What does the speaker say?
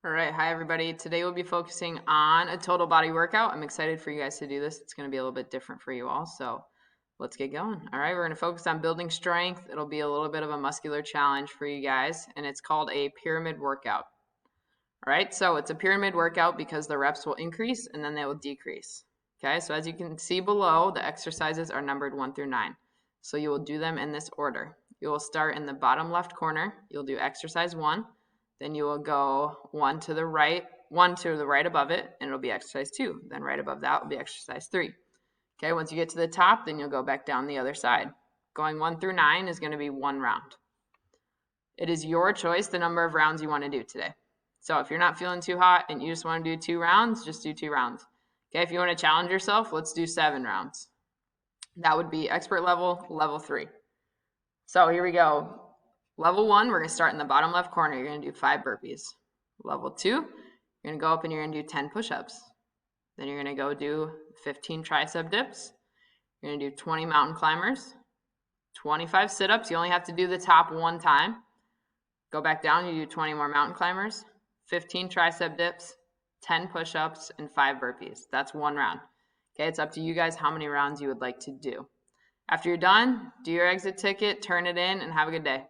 All right, hi everybody. Today we'll be focusing on a total body workout. I'm excited for you guys to do this. It's going to be a little bit different for you all, so let's get going. All right, we're going to focus on building strength. It'll be a little bit of a muscular challenge for you guys, and it's called a pyramid workout. All right, so it's a pyramid workout because the reps will increase and then they will decrease. Okay, so as you can see below, the exercises are numbered 1 through 9. So you will do them in this order. You will start in the bottom left corner. You'll do exercise 1. Then you will go 1 to the right above it, and it'll be exercise 2. Then right above that will be exercise 3. Okay, once you get to the top, then you'll go back down the other side. Going 1 through 9 is going to be 1 round. It is your choice the number of rounds you want to do today. So if you're not feeling too hot and you just want to do 2 rounds, just do 2 rounds. Okay, if you want to challenge yourself, let's do 7 rounds. That would be expert level, level 3. So here we go. Level 1, we're going to start in the bottom left corner. You're going to do 5 burpees. Level 2, you're going to go up and you're going to do 10 push-ups. Then you're going to go do 15 tricep dips. You're going to do 20 mountain climbers, 25 sit-ups. You only have to do the top 1 time. Go back down, you do 20 more mountain climbers, 15 tricep dips, 10 push-ups, and 5 burpees. That's 1 round. Okay, it's up to you guys how many rounds you would like to do. After you're done, do your exit ticket, turn it in, and have a good day.